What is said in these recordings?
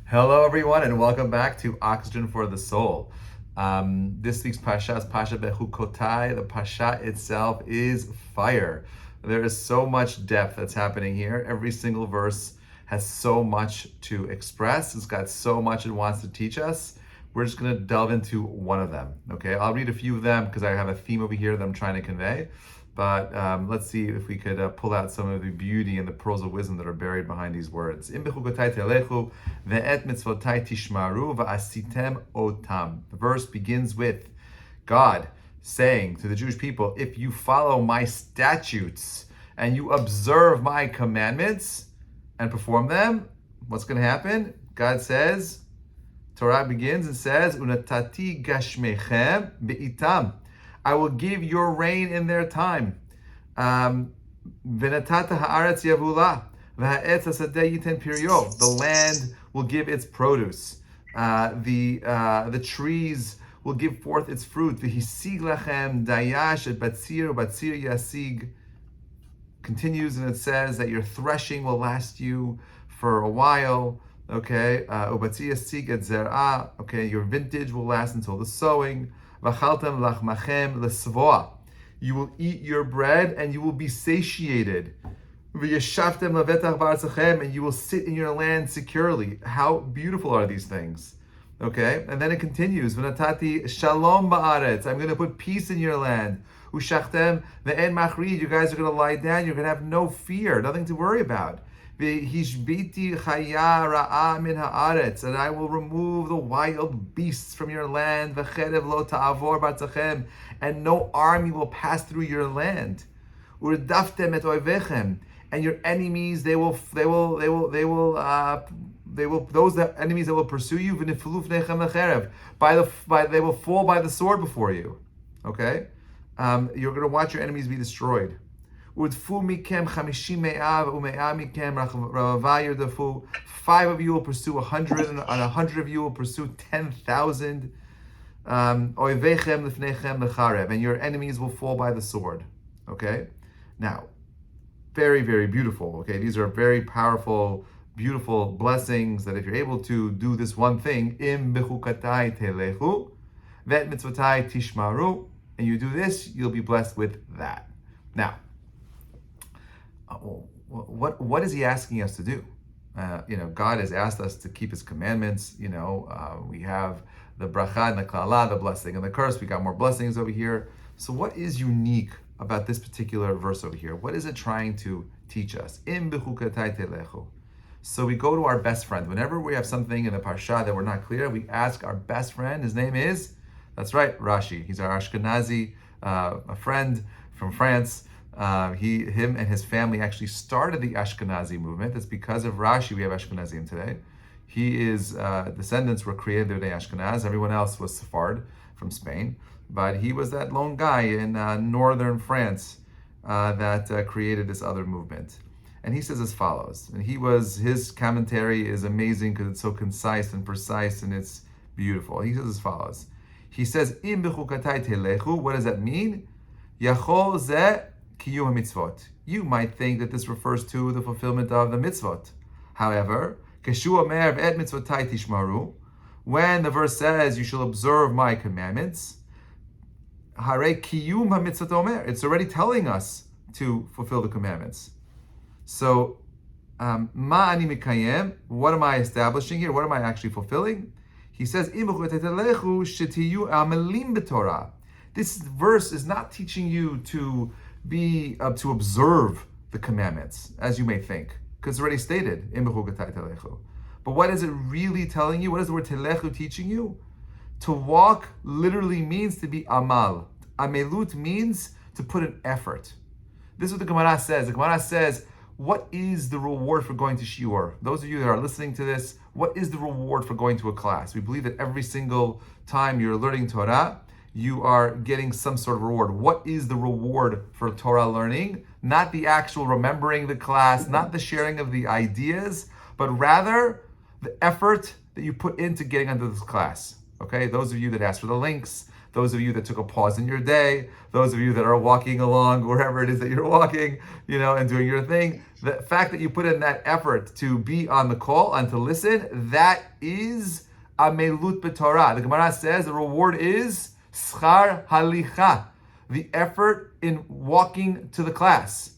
Hello, everyone, and welcome back to Oxygen for the Soul. This week's Pasha is Perashat Behukotay. The Pasha itself is fire. There is so much depth that's happening here. Every single verse has so much to express. It's got so much it wants to teach us. We're just going to delve into one of them. Okay, I'll read a few of them because I have a theme over here that I'm trying to convey. But let's see if we could pull out some of the beauty and the pearls of wisdom that are buried behind these words. The verse begins with God saying to the Jewish people, if you follow my statutes and you observe my commandments and perform them, what's going to happen? God says, Torah begins and says, Unatati gashmechem be'itam. I will give your rain in their time. The land will give its produce. The trees will give forth its fruit. Continues and it says that your threshing will last you for a while. Okay, okay, your vintage will last until the sowing. You will eat your bread and you will be satiated. And you will sit in your land securely. How beautiful are these things? Okay, and then it continues. Shalom ba'aretz. I'm going to put peace in your land. Ushachtem ve'en machrid. You guys are going to lie down. You're going to have no fear, nothing to worry about. And I will remove the wild beasts from your land, and no army will pass through your land. And your enemies, they will those enemies that will pursue you, they will fall by the sword before you. Okay, you're going to watch your enemies be destroyed. 5 of you will pursue 100, and 100 of you will pursue 10,000. And your enemies will fall by the sword. Okay? Now, very, very beautiful. Okay, these are very powerful, beautiful blessings that if you're able to do this one thing, im behukotay telechu, vet mitzvotai tishmaru, and you do this, you'll be blessed with that. Now, what is he asking us to do? God has asked us to keep his commandments. We have the bracha and the klala, the blessing and the curse. We got more blessings over here. So what is unique about this particular verse over here? What is it trying to teach us? Im behukotay telechu. So we go to our best friend. Whenever we have something in the parsha that we're not clear, we ask our best friend. His name is, that's right, Rashi. He's our Ashkenazi, a friend from France. Him and his family actually started the Ashkenazi movement. It's because of Rashi we have Ashkenazim today. His descendants were created in Ashkenaz. Everyone else was Sephard from Spain. But he was that lone guy in northern France that created this other movement. And he says as follows, and his commentary is amazing because it's so concise and precise and it's beautiful. He says as follows. He says, Im b'chukatay telechu, what does that mean? Yachol zeh kiyum mitzvot. You might think that this refers to the fulfillment of the mitzvot. However, keshu omer v'et mitzvotai tishmaru, when the verse says you shall observe my commandments, hare kiyum ha-mitzvot omer, it's already telling us to fulfill the commandments. So, ma ani mikayem, what am I establishing here? What am I actually fulfilling? He says, this verse is not teaching you to be to observe the commandments, as you may think, because it's already stated. But what is it really telling you? What is the word telechu teaching you? To walk literally means to be amal. Amelut means to put an effort. This is what the Gemara says. The Gemara says, what is the reward for going to shiur? Those of you that are listening to this, what is the reward for going to a class? We believe that every single time you're learning Torah, you are getting some sort of reward. What is the reward for Torah learning? Not the actual remembering the class, not the sharing of the ideas, but rather the effort that you put into getting into this class. Okay, those of you that ask for the links, those of you that took a pause in your day, those of you that are walking along wherever it is that you're walking, and doing your thing. The fact that you put in that effort to be on the call and to listen, that is amelut b'Torah. The Gemara says the reward is schar halicha, the effort in walking to the class.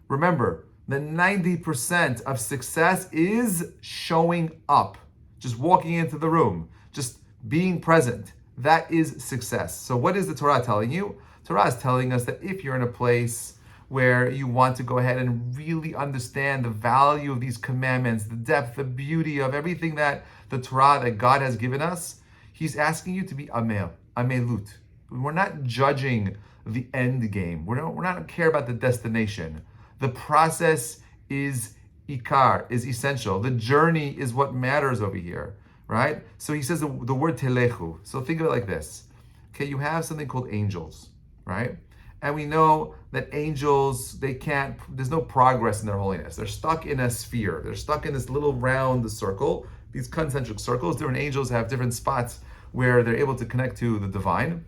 Remember, the 90% of success is showing up, just walking into the room, just being present. That is success. So what is the Torah telling you? Torah is telling us that if you're in a place where you want to go ahead and really understand the value of these commandments, the depth, the beauty of everything that the Torah that God has given us, He's asking you to be amelut. We're not judging the end game. We're not care about the destination. The process is ikar, is essential. The journey is what matters over here, right? So he says the word telechu. So think of it like this. Okay, you have something called angels, right? And we know that angels, there's no progress in their holiness. They're stuck in a sphere. They're stuck in this little round circle, these concentric circles. Different angels have different spots where they're able to connect to the divine.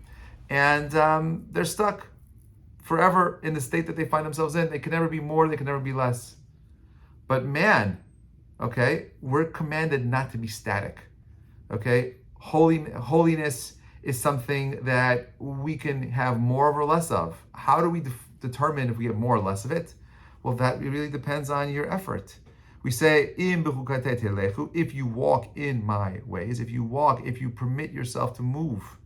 And they're stuck forever in the state that they find themselves in. They can never be more, they can never be less. But man, okay, we're commanded not to be static. Okay, holiness is something that we can have more of or less of. How do we determine if we have more or less of it? Well, that really depends on your effort. We say, "Im behukotay telechu," if you walk in my ways, if you permit yourself to move.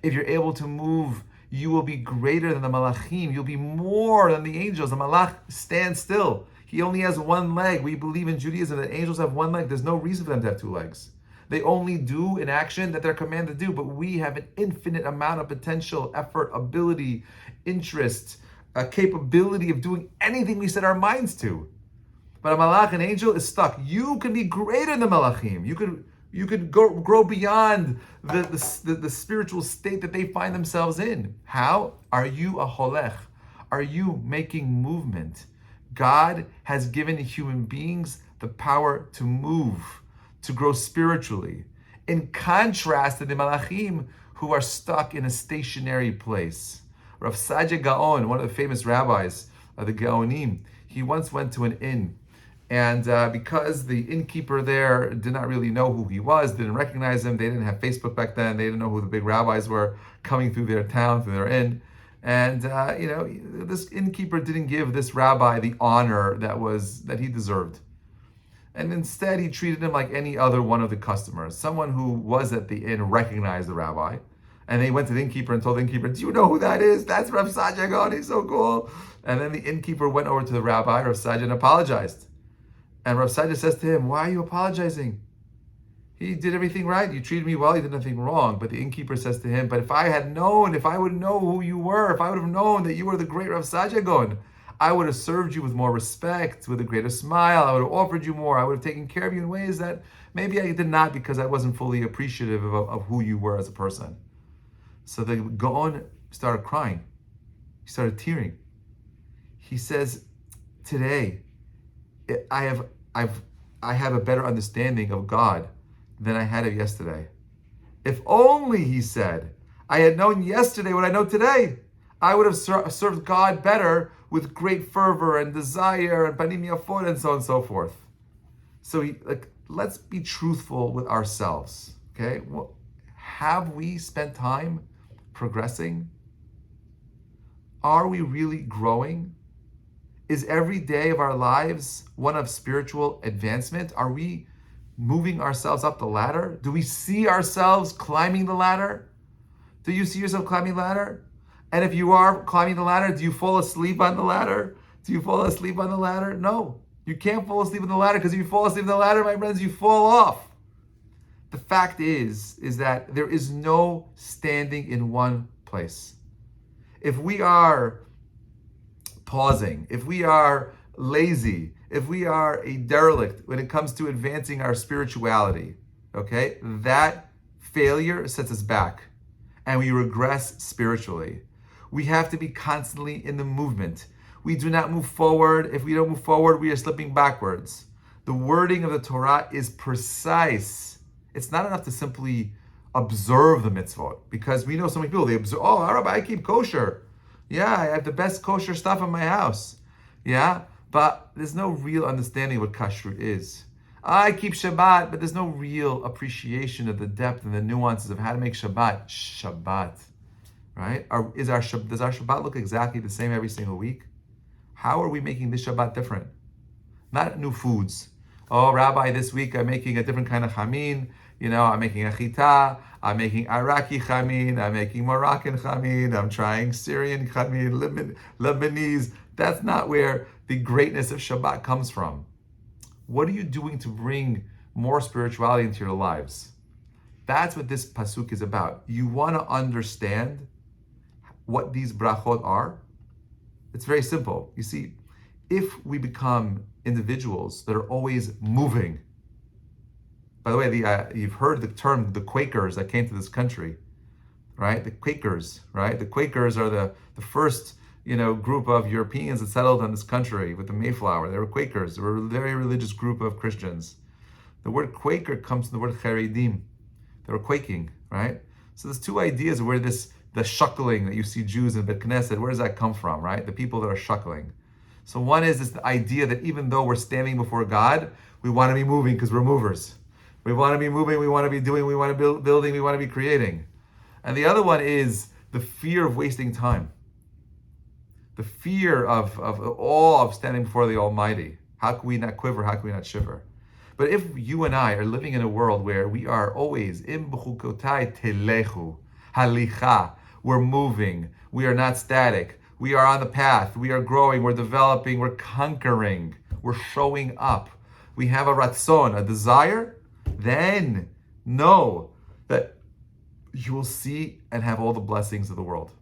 If you're able to move, you will be greater than the malachim. You'll be more than the angels. The malach stands still. He only has one leg. We believe in Judaism that angels have one leg. There's no reason for them to have two legs. They only do an action that they're commanded to do, but we have an infinite amount of potential, effort, ability, interest, capability of doing anything we set our minds to. But a malach, an angel, is stuck. You can be greater than malachim. You could grow beyond the spiritual state that they find themselves in. How? Are you a holech? Are you making movement? God has given human beings the power to move, to grow spiritually. In contrast to the malachim who are stuck in a stationary place. Rav Sadia Gaon, one of the famous rabbis of the Gaonim, he once went to an inn. And because the innkeeper there did not really know who he was, didn't recognize him, they didn't have Facebook back then, they didn't know who the big rabbis were coming through their town, through their inn. And this innkeeper didn't give this rabbi the honor that he deserved. And instead he treated him like any other one of the customers. Someone who was at the inn recognized the rabbi. And they went to the innkeeper and told the innkeeper, "Do you know who that is? That's Rav Sadia Gaon, he's so cool." And then the innkeeper went over to the rabbi, Rav Sadia, and apologized. And Rav Sadia says to him, "Why are you apologizing? He did everything right. You treated me well. He did nothing wrong." But the innkeeper says to him, "But if I would know who you were, if I would have known that you were the great Rav Sadia Gaon, I would have served you with more respect, with a greater smile. I would have offered you more. I would have taken care of you in ways that maybe I did not because I wasn't fully appreciative of who you were as a person." So the Gaon started crying. He started tearing. He says, "Today, I have a better understanding of God than I had of yesterday. If only," he said, "I had known yesterday what I know today, I would have served God better with great fervor and desire and panim yafot and so on and so forth." So let's be truthful with ourselves, okay? Well, have we spent time progressing? Are we really growing? Is every day of our lives one of spiritual advancement? Are we moving ourselves up the ladder? Do we see ourselves climbing the ladder? Do you see yourself climbing the ladder? And if you are climbing the ladder, do you fall asleep on the ladder? Do you fall asleep on the ladder? No, you can't fall asleep on the ladder, because if you fall asleep on the ladder, my friends, you fall off. The fact is that there is no standing in one place. If we are pausing, if we are lazy, if we are a derelict when it comes to advancing our spirituality, okay, that failure sets us back and we regress spiritually. We have to be constantly in the movement. We do not move forward. If we don't move forward, we are slipping backwards. The wording of the Torah is precise. It's not enough to simply observe the mitzvot. Because we know so many people, they observe, oh, Rabbi, I keep kosher. Yeah, I have the best kosher stuff in my house. Yeah, but there's no real understanding of what kashrut is. I keep Shabbat, but there's no real appreciation of the depth and the nuances of how to make Shabbat Shabbat, right? Does our Shabbat look exactly the same every single week? How are we making this Shabbat different? Not new foods. Oh, Rabbi, this week I'm making a different kind of chamin. I'm making a chita. I'm making Iraqi chamin. I'm making Moroccan chamin. I'm trying Syrian chamin, Lebanese. That's not where the greatness of Shabbat comes from. What are you doing to bring more spirituality into your lives? That's what this pasuk is about. You want to understand what these brachot are? It's very simple. You see, if we become individuals that are always moving, by the way, you've heard the term the Quakers that came to this country, right? The Quakers, right? The Quakers are the first group of Europeans that settled on this country with the Mayflower. They were Quakers. They were a very religious group of Christians. The word Quaker comes from the word Charedim. They were quaking, right? So there's two ideas of where the shuckling that you see Jews in Bet Knesset, where does that come from, right? The people that are shuckling. So one is this idea that even though we're standing before God, we want to be moving because we're movers. We want to be moving, we want to be doing, we want to be building, we want to be creating. And the other one is the fear of wasting time. The fear of awe of standing before the Almighty. How can we not quiver? How can we not shiver? But if you and I are living in a world where we are always im Behukotay telechu, halicha, we're moving, we are not static, we are on the path, we are growing, we're developing, we're conquering, we're showing up, we have a ratzon, a desire, then know that you will see and have all the blessings of the world.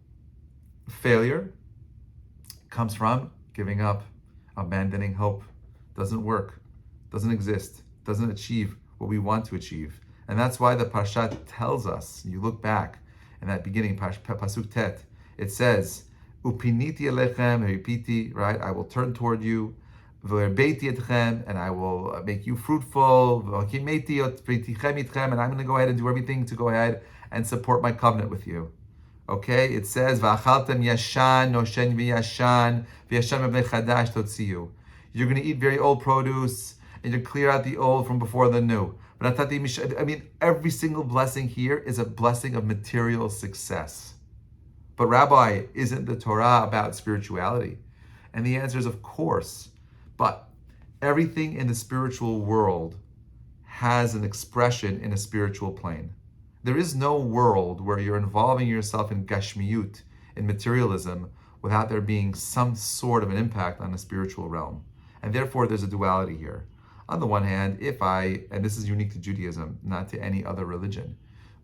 Failure comes from giving up, abandoning hope. Doesn't work, doesn't exist, doesn't achieve what we want to achieve. And that's why the Parshat tells us, you look back in that beginning, Pasuk Tet, it says, Upiniti alechem, repiti, right? I will turn toward you, v'erbeiti etchem, and I will make you fruitful, v'hakimeti otpritichem itchem, and I'm going to go ahead and do everything to go ahead and support my covenant with you. Okay, it says, V'achaltem yashan, noshen v'yashan, v'yashan v'bnei chadash totziyu. You're going to eat very old produce, and you clear out the old from before the new. Every single blessing here is a blessing of material success. But Rabbi, isn't the Torah about spirituality? And the answer is, of course. But everything in the spiritual world has an expression in a spiritual plane. There is no world where you're involving yourself in gashmiyut, in materialism, without there being some sort of an impact on the spiritual realm. And therefore, there's a duality here. On the one hand, and this is unique to Judaism, not to any other religion,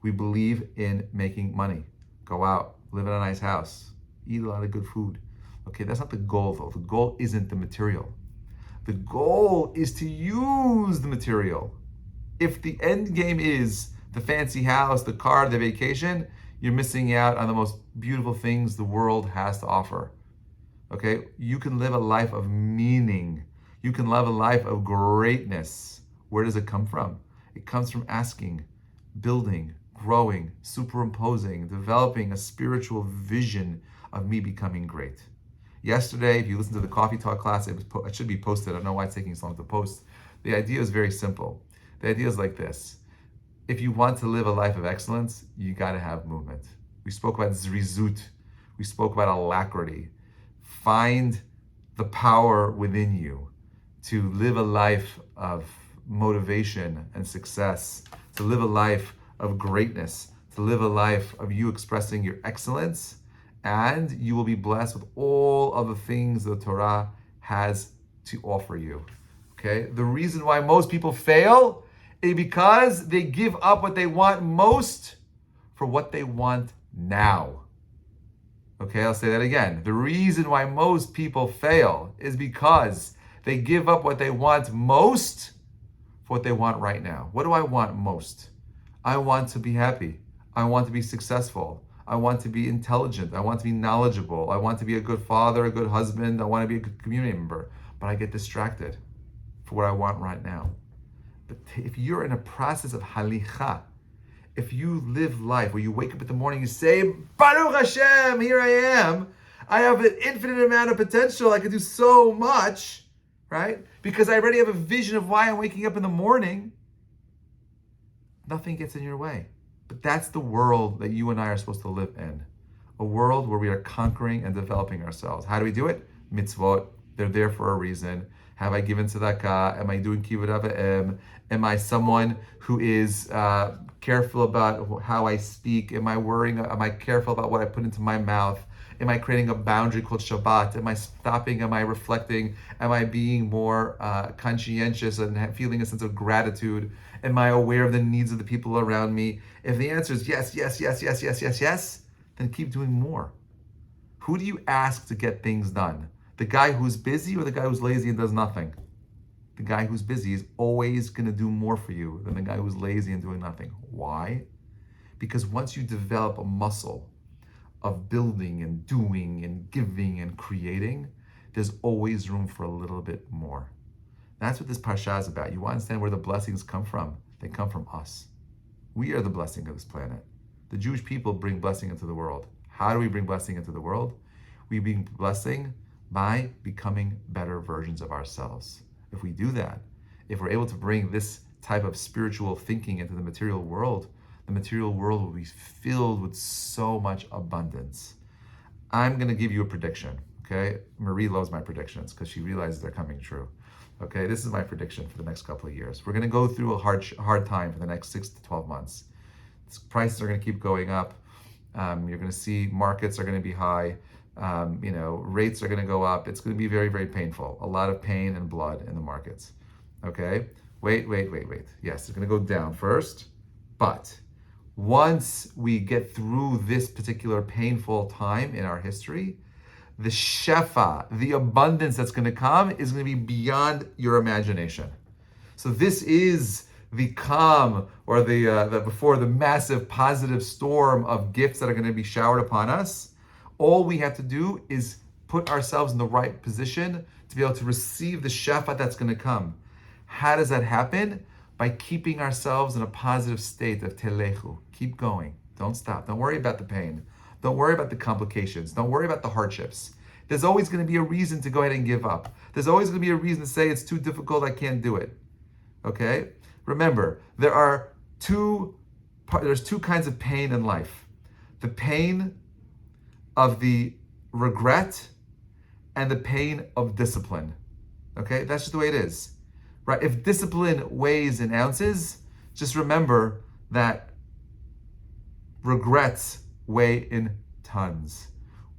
we believe in making money. Go out, live in a nice house, eat a lot of good food. Okay, that's not the goal though. The goal isn't the material. The goal is to use the material. If the end game is the fancy house, the car, the vacation, you're missing out on the most beautiful things the world has to offer. Okay, you can live a life of meaning. You can live a life of greatness. Where does it come from? It comes from asking, building, growing, superimposing, developing a spiritual vision of me becoming great. Yesterday, if you listen to the Coffee Talk class, it should be posted. I don't know why it's taking so long to post. The idea is very simple. The idea is like this. If you want to live a life of excellence, you got to have movement. We spoke about zrizut. We spoke about alacrity. Find the power within you to live a life of motivation and success, to live a life of greatness, to live a life of you expressing your excellence, and you will be blessed with all of the things the Torah has to offer you. Okay? The reason why most people fail is because they give up what they want most for what they want now. Okay, I'll say that again. The reason why most people fail is because they give up what they want most for what they want right now. What do I want most? I want to be happy. I want to be successful. I want to be intelligent. I want to be knowledgeable. I want to be a good father, a good husband. I want to be a good community member. But I get distracted for what I want right now. But if you're in a process of halicha, if you live life where you wake up in the morning, you say, Baruch Hashem, here I am. I have an infinite amount of potential. I can do so much, right? Because I already have a vision of why I'm waking up in the morning. Nothing gets in your way. But that's the world that you and I are supposed to live in. A world where we are conquering and developing ourselves. How do we do it? Mitzvot. They're there for a reason. Have I given tzedakah? Am I doing kibbud av v'em? Am I someone who is careful about how I speak? Am I careful about what I put into my mouth? Am I creating a boundary called Shabbat? Am I stopping? Am I reflecting? Am I being more conscientious and feeling a sense of gratitude? Am I aware of the needs of the people around me? If the answer is yes, yes, yes, yes, yes, yes, yes, then keep doing more. Who do you ask to get things done? The guy who's busy or the guy who's lazy and does nothing? The guy who's busy is always going to do more for you than the guy who's lazy and doing nothing. Why? Because once you develop a muscle of building and doing and giving and creating, there's always room for a little bit more. That's what this parsha is about. You want to understand where the blessings come from? They come from us. We are the blessing of this planet. The Jewish people bring blessing into the world. How do we bring blessing into the world? We bring blessing by becoming better versions of ourselves. If we do that, if we're able to bring this type of spiritual thinking into the material world will be filled with so much abundance. I'm going to give you a prediction, okay? Marie loves my predictions because she realizes they're coming true. Okay, this is my prediction for the next couple of years. We're going to go through a hard time for the next 6 to 12 months. Prices are going to keep going up. You're going to see markets are going to be high. Rates are going to go up. It's going to be very, very painful. A lot of pain and blood in the markets. Okay, wait. Yes, it's going to go down first. But once we get through this particular painful time in our history, the shefa, the abundance that's going to come is going to be beyond your imagination. So this is the calm or the before the massive positive storm of gifts that are going to be showered upon us. All we have to do is put ourselves in the right position to be able to receive the shefa that's going to come. How does that happen? By keeping ourselves in a positive state of telechu. Keep going. Don't stop. Don't worry about the pain. Don't worry about the complications. Don't worry about the hardships. There's always going to be a reason to go ahead and give up. There's always going to be a reason to say it's too difficult, I can't do it. Okay? Remember, there's two kinds of pain in life. The pain of the regret and the pain of discipline. Okay? That's just the way it is. Right? If discipline weighs in ounces, just remember that regrets weigh in tons.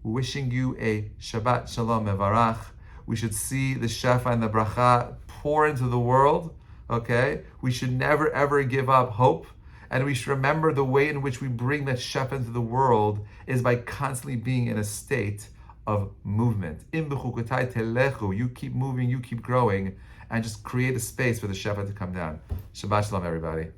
Wishing you a Shabbat Shalom Mevarach. We should see the shefa and the bracha pour into the world. Okay? We should never ever give up hope. And we should remember the way in which we bring that shefa into the world is by constantly being in a state of movement. In Behukotay telechu. You keep moving, you keep growing, and just create a space for the shefa to come down. Shabbat Shalom, everybody.